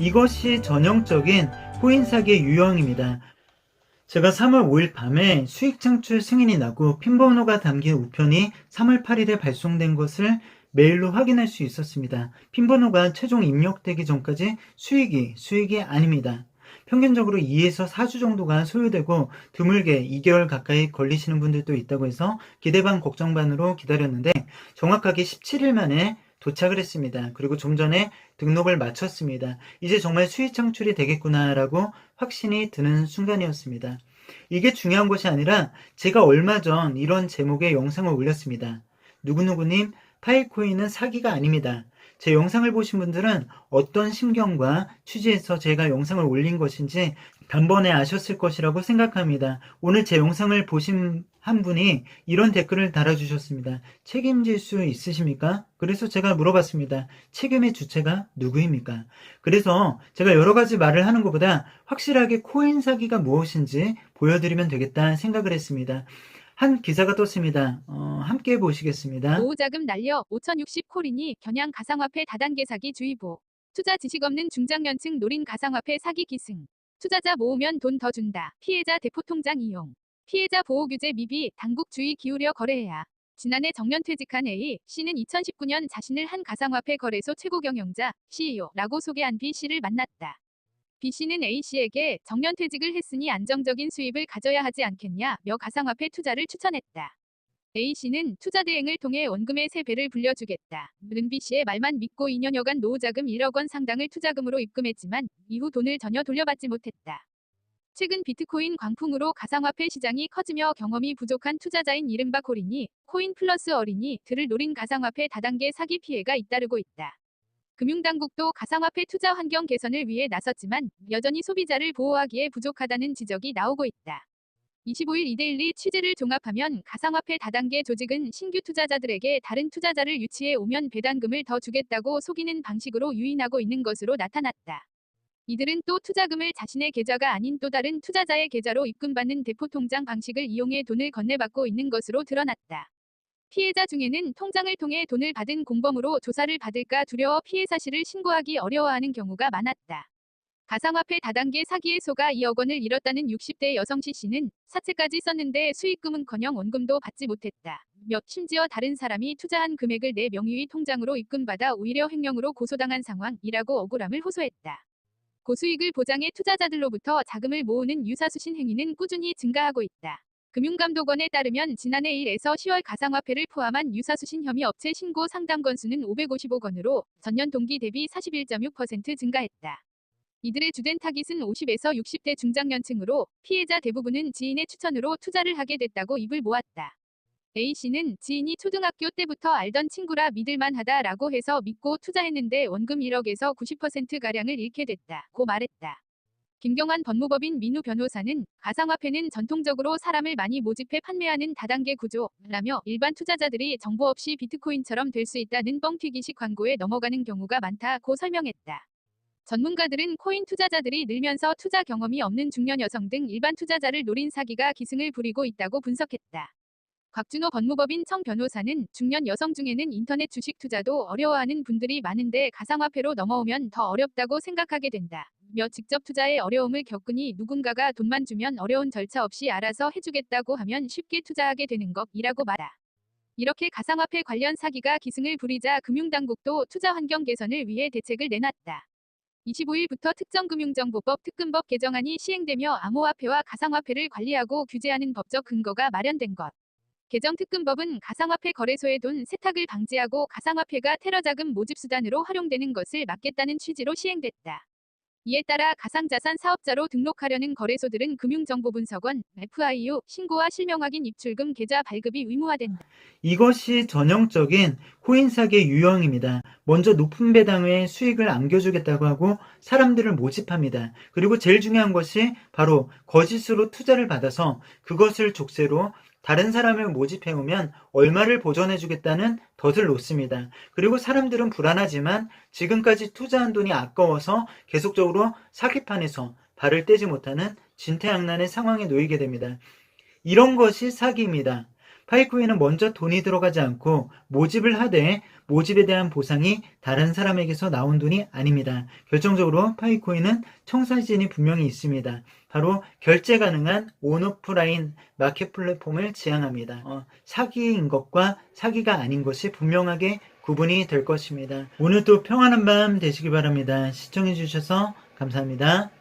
이것이 전형적인 코인 사기의 유형입니다. 제가 3월 5일 밤에 수익 창출 승인이 나고 핀 번호가 담긴 우편이 3월 8일에 발송된 것을 메일로 확인할 수 있었습니다. 핀 번호가 최종 입력되기 전까지 수익이 아닙니다. 평균적으로 2에서 4주 정도가 소요되고 드물게 2개월 가까이 걸리시는 분들도 있다고 해서 기대 반 걱정 반으로 기다렸는데 정확하게 17일 만에 도착을 했습니다. 그리고 좀 전에 등록을 마쳤습니다. 이제 정말 수익 창출이 되겠구나라고 확신이 드는 순간이었습니다. 이게 중요한 것이 아니라 제가 얼마 전 이런 제목의 영상을 올렸습니다. 누구누구님, 파이코인은 사기가 아닙니다. 제 영상을 보신 분들은 어떤 심경과 취지에서 제가 영상을 올린 것인지 단번에 아셨을 것이라고 생각합니다. 오늘 제 영상을 보신 한 분이 이런 댓글을 달아주셨습니다. 책임질 수 있으십니까? 그래서 제가 물어봤습니다. 책임의 주체가 누구입니까? 그래서 제가 여러 가지 말을 하는 것보다 확실하게 코인 사기가 무엇인지 보여드리면 되겠다 생각을 했습니다. 한 기사가 떴습니다. 함께 보시겠습니다. 보호자금 날려 5,060 코린이 겨냥 가상화폐 다단계 사기 주의보. 투자 지식 없는 중장년층 노린 가상화폐 사기 기승. 투자자 모으면 돈 더 준다. 피해자 대포통장 이용. 피해자 보호규제 미비 당국 주의 기울여 거래해야. 지난해 정년퇴직한 A씨는 2019년 자신을 한 가상화폐 거래소 최고 경영자 CEO라고 소개한 B씨를 만났다. B씨는 A씨에게 정년퇴직을 했으니 안정적인 수입을 가져야 하지 않겠냐며 가상화폐 투자를 추천했다. A씨는 투자 대행을 통해 원금의 3배를 불려주겠다. 는 B씨의 말만 믿고 2년여간 노후자금 1억 원 상당을 투자금으로 입금했지만 이후 돈을 전혀 돌려받지 못했다. 최근 비트코인 광풍으로 가상화폐 시장이 커지며 경험이 부족한 투자자인 이른바 코린이 코인 플러스 어린이들을 노린 가상화폐 다단계 사기 피해가 잇따르고 있다. 금융당국도 가상화폐 투자 환경 개선을 위해 나섰지만 여전히 소비자를 보호하기에 부족하다는 지적이 나오고 있다. 25일 이데일리 취재를 종합하면 가상화폐 다단계 조직은 신규 투자자들에게 다른 투자자를 유치해 오면 배당금을 더 주겠다고 속이는 방식으로 유인하고 있는 것으로 나타났다. 이들은 또 투자금을 자신의 계좌가 아닌 또 다른 투자자의 계좌로 입금받는 대포통장 방식을 이용해 돈을 건네받고 있는 것으로 드러났다. 피해자 중에는 통장을 통해 돈을 받은 공범으로 조사를 받을까 두려워 피해 사실을 신고하기 어려워하는 경우가 많았다. 가상화폐 다단계 사기에 속아 2억 원을 잃었다는 60대 여성 C씨는 사채까지 썼는데 수익금은커녕 원금도 받지 못했다. 심지어 다른 사람이 투자한 금액을 내 명의의 통장으로 입금받아 오히려 횡령으로 고소당한 상황이라고 억울함을 호소했다. 고수익을 보장해 투자자들로부터 자금을 모으는 유사수신 행위는 꾸준히 증가하고 있다. 금융감독원에 따르면 지난해 1에서 10월 가상화폐를 포함한 유사수신 혐의 업체 신고 상담 건수는 555건으로 전년 동기 대비 41.6% 증가했다. 이들의 주된 타깃은 50에서 60대 중장년층으로 피해자 대부분은 지인의 추천으로 투자를 하게 됐다고 입을 모았다. A씨는 지인이 초등학교 때부터 알던 친구라 믿을만하다라고 해서 믿고 투자했는데 원금 1억에서 90%가량을 잃게 됐다고 말했다. 김경환 법무법인 민우 변호사는 가상화폐는 전통적으로 사람을 많이 모집해 판매하는 다단계 구조라며 일반 투자자들이 정보 없이 비트코인처럼 될 수 있다는 뻥튀기식 광고에 넘어가는 경우가 많다고 설명했다. 전문가들은 코인 투자자들이 늘면서 투자 경험이 없는 중년 여성 등 일반 투자자를 노린 사기가 기승을 부리고 있다고 분석했다. 곽준호 법무법인 청 변호사는 중년 여성 중에는 인터넷 주식 투자도 어려워하는 분들이 많은데 가상화폐로 넘어오면 더 어렵다고 생각하게 된다. 며 직접 투자에 어려움을 겪으니 누군가가 돈만 주면 어려운 절차 없이 알아서 해주겠다고 하면 쉽게 투자하게 되는 것이라고 말하. 이렇게 가상화폐 관련 사기가 기승을 부리자 금융당국도 투자 환경 개선을 위해 대책을 내놨다. 25일부터 특정금융정보법 특근법 개정안이 시행되며 암호화폐와 가상화폐를 관리하고 규제하는 법적 근거가 마련된 것. 개정 특근법은 가상화폐 거래소의 돈 세탁을 방지하고 가상화폐가 테러자금 모집수단으로 활용되는 것을 막겠다는 취지로 시행됐다. 이에 따라 가상자산 사업자로 등록하려는 거래소들은 금융정보분석원 FIU 신고와 실명확인 입출금 계좌 발급이 의무화된다. 이것이 전형적인 코인 사기의 유형입니다. 먼저 높은 배당에 수익을 안겨주겠다고 하고 사람들을 모집합니다. 그리고 제일 중요한 것이 바로 거짓으로 투자를 받아서 그것을 족쇄로 다른 사람을 모집해오면 얼마를 보전해주겠다는 덫을 놓습니다. 그리고 사람들은 불안하지만 지금까지 투자한 돈이 아까워서 계속적으로 사기판에서 발을 떼지 못하는 진퇴양난의 상황에 놓이게 됩니다. 이런 것이 사기입니다. 파이코인은 먼저 돈이 들어가지 않고 모집을 하되 모집에 대한 보상이 다른 사람에게서 나온 돈이 아닙니다. 결정적으로 파이코인은 청사진이 분명히 있습니다. 바로 결제 가능한 온오프라인 마켓 플랫폼을 지향합니다. 사기인 것과 사기가 아닌 것이 분명하게 구분이 될 것입니다. 오늘도 평안한 밤 되시기 바랍니다. 시청해주셔서 감사합니다.